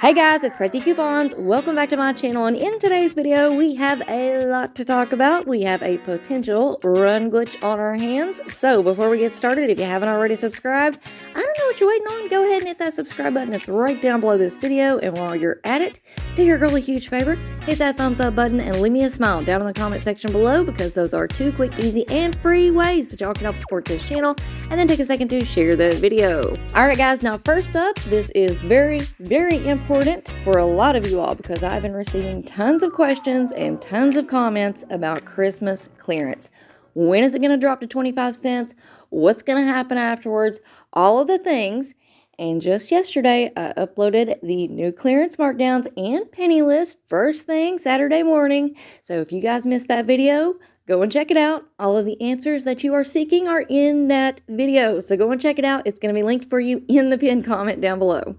Hey guys, it's Craz-E Coupons. Welcome back to my channel, and in today's video we have a lot to talk about. We have a potential run glitch on our hands. So before we get started, if you haven't already subscribed, I don't know what you're waiting on. Go ahead and hit that subscribe button. It's right down below this video, and while you're at it, do your girl a huge favor. Hit that thumbs up button and leave me a smile down in the comment section below, because those are two quick, easy, and free ways that y'all can help support this channel. And then take a second to share the video. Alright guys, now first up, this is very important for a lot of you all, because I've been receiving tons of questions and tons of comments about Christmas clearance. When is it going to drop to 25 cents? What's going to happen afterwards? All of the things. And just yesterday, I uploaded the new clearance markdowns and penny list first thing Saturday morning. So if you guys missed that video, go and check it out. All of the answers that you are seeking are in that video. So go and check it out. It's going to be linked for you in the pinned comment down below.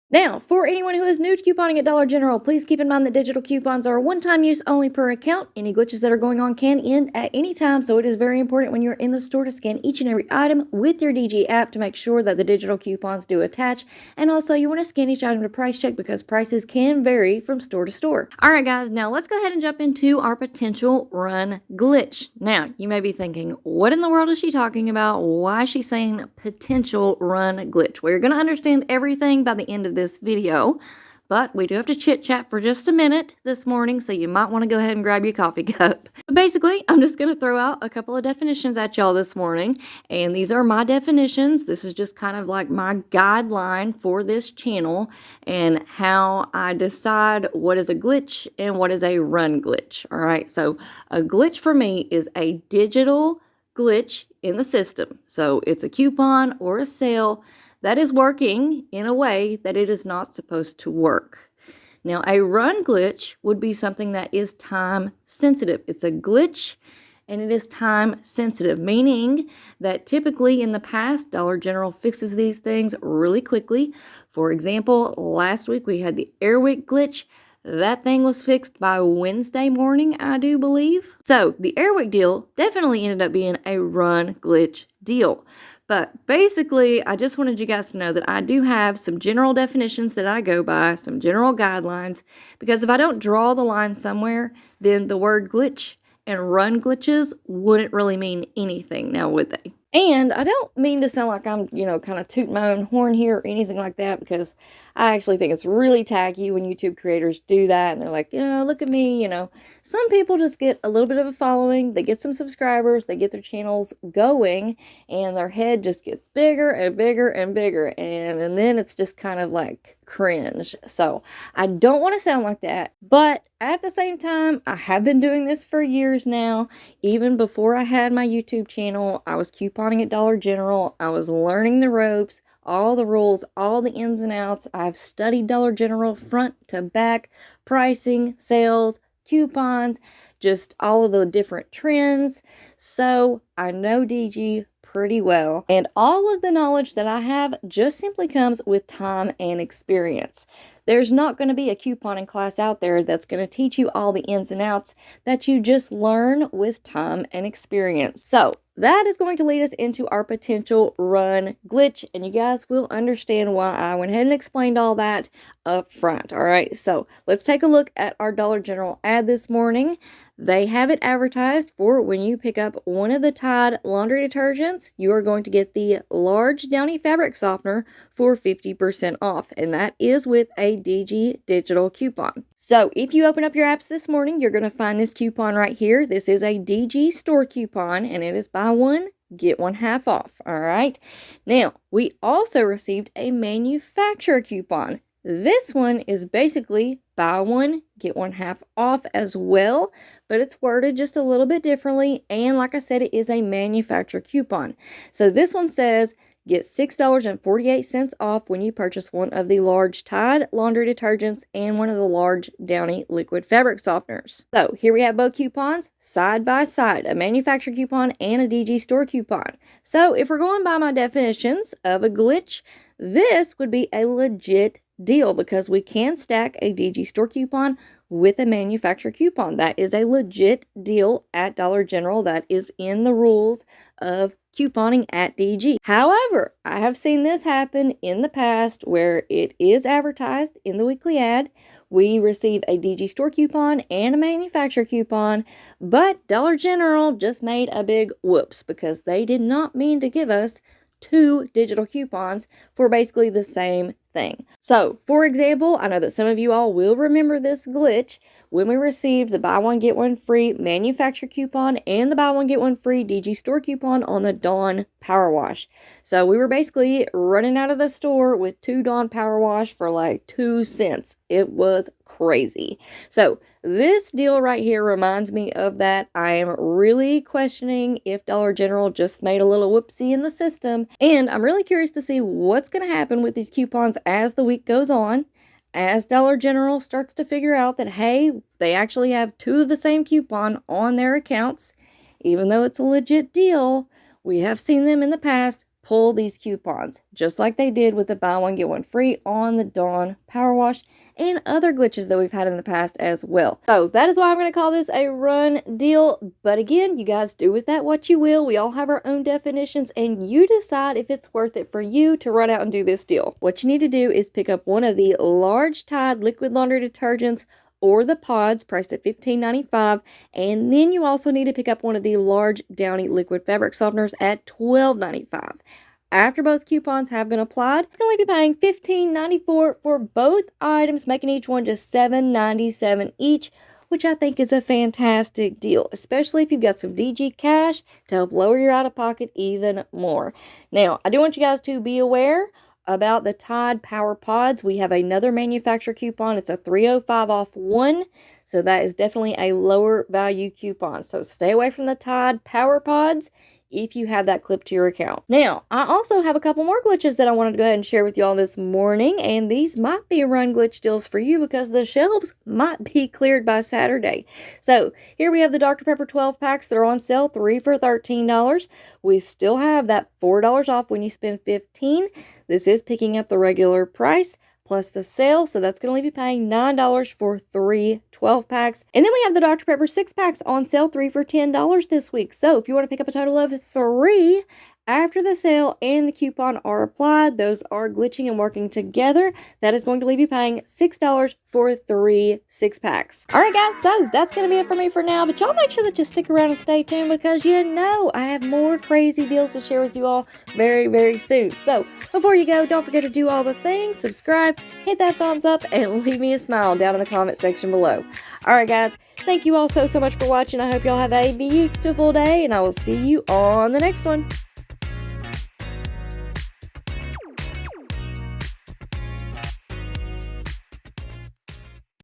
Now, for anyone who is new to couponing at Dollar General, please keep in mind that digital coupons are one-time use only per account. Any glitches that are going on can end at any time, so it is very important when you're in the store to scan each and every item with your DG app to make sure that the digital coupons do attach. And also, you want to scan each item to price check, because prices can vary from store to store. Alright guys, now let's go ahead and jump into our potential run glitch. Now, you may be thinking, what in the world is she talking about? Why is she saying potential run glitch? Well, you're going to understand everything by the end of this video, but we do have to chit chat for just a minute this morning, so you might want to go ahead and grab your coffee cup. But basically, I'm just going to throw out a couple of definitions at y'all this morning, and these are my definitions. This is just kind of like my guideline for this channel and how I decide what is a glitch and what is a run glitch. All right, so a glitch for me is a digital glitch in the system. So it's a coupon or a sale that is working in a way that it is not supposed to work. Now, a run glitch would be something that is time sensitive. It's a glitch and it is time sensitive, meaning that typically in the past, Dollar General fixes these things really quickly. For example, last week we had the Airwick glitch. That thing was fixed by Wednesday morning, I do believe. So the Airwick deal definitely ended up being a run glitch deal. But basically, I just wanted you guys to know that I do have some general definitions that I go by, some general guidelines, because if I don't draw the line somewhere, then the word glitch and run glitches wouldn't really mean anything now, would they? And I don't mean to sound like I'm, kind of tooting my own horn here or anything like that, because I actually think it's really tacky when YouTube creators do that. And they're like, look at me, Some people just get a little bit of a following. They get some subscribers. They get their channels going. And their head just gets bigger and bigger and bigger. And then it's just kind of like cringe. So I don't want to sound like that. But at the same time, I have been doing this for years now. Even before I had my YouTube channel, I was couponing at Dollar General. I was learning the ropes, all the rules, all the ins and outs. I've studied Dollar General front to back, pricing, sales, coupons, just all of the different trends. So I know DG pretty well, and all of the knowledge that I have just simply comes with time and experience. There's not going to be a couponing class out there that's going to teach you all the ins and outs that you just learn with time and experience. So that is going to lead us into our potential run glitch, and you guys will understand why I went ahead and explained all that up front. All right, so let's take a look at our Dollar General ad this morning. They have it advertised for when you pick up one of the Tide laundry detergents, you are going to get the large Downy fabric softener for 50% off, and that is with a DG digital coupon. So if you open up your apps this morning, you're going to find this coupon right here. This is a DG store coupon, and it is buy one, get one half off. All right. Now, we also received a manufacturer coupon. This one is basically buy one, get one half off as well, but it's worded just a little bit differently. And like I said, it is a manufacturer coupon. So this one says, get $6.48 off when you purchase one of the large Tide laundry detergents and one of the large Downy liquid fabric softeners. So here we have both coupons side by side, a manufacturer coupon and a DG store coupon. So if we're going by my definitions of a glitch, this would be a legit deal, because we can stack a DG store coupon with a manufacturer coupon. That is a legit deal at Dollar General. That is in the rules of couponing at DG. However, I have seen this happen in the past where it is advertised in the weekly ad. We receive a DG store coupon and a manufacturer coupon, but Dollar General just made a big whoops because they did not mean to give us 2 digital coupons for basically the same thing. So, for example, I know that some of you all will remember this glitch when we received the buy one get one free manufacturer coupon and the buy one get one free DG store coupon on the Dawn Power Wash. So we were basically running out of the store with 2 Dawn Power Wash for like 2 cents. It was crazy. So this deal right here reminds me of that. I am really questioning if Dollar General just made a little whoopsie in the system, and I'm really curious to see what's going to happen with these coupons as the week goes on, as Dollar General starts to figure out that, hey, they actually have 2 of the same coupon on their accounts. Even though it's a legit deal, we have seen them in the past pull these coupons, just like they did with the buy one get one free on the Dawn Power Wash and other glitches that we've had in the past as well. So that is why I'm going to call this a run deal. But again, you guys do with that what you will. We all have our own definitions, and you decide if it's worth it for you to run out and do this deal. What you need to do is pick up one of the large Tide liquid laundry detergents or the pods priced at $15.95, and then you also need to pick up one of the large Downy liquid fabric softeners at $12.95. After both coupons have been applied, it's going to leave you paying $15.94 for both items, making each one just $7.97 each, which I think is a fantastic deal, especially if you've got some DG cash to help lower your out-of-pocket even more. Now, I do want you guys to be aware about the Tide Power Pods. We have another manufacturer coupon. It's a $3.05 off 1, so that is definitely a lower value coupon. So stay away from the Tide Power Pods if you have that clipped to your account. Now, I also have a couple more glitches that I wanted to go ahead and share with you all this morning, and these might be run glitch deals for you because the shelves might be cleared by Saturday. So here we have the Dr. Pepper 12 packs that are on sale, 3 for $13. We still have that $4 off when you spend $15. This is picking up the regular price plus the sale, so that's going to leave you paying $9 for 3 12 packs. And then we have the Dr. Pepper 6 packs on sale, 3 for $10 this week. So if you want to pick up a total of 3 after the sale and the coupon are applied, those are glitching and working together, that is going to leave you paying $6 for 3 6-packs. All right, guys, so that's going to be it for me for now, but y'all make sure that you stick around and stay tuned because you know I have more crazy deals to share with you all very, very soon. So before you go, don't forget to do all the things, subscribe, hit that thumbs up, and leave me a smile down in the comment section below. All right, guys, thank you all so much for watching. I hope y'all have a beautiful day, and I will see you on the next one.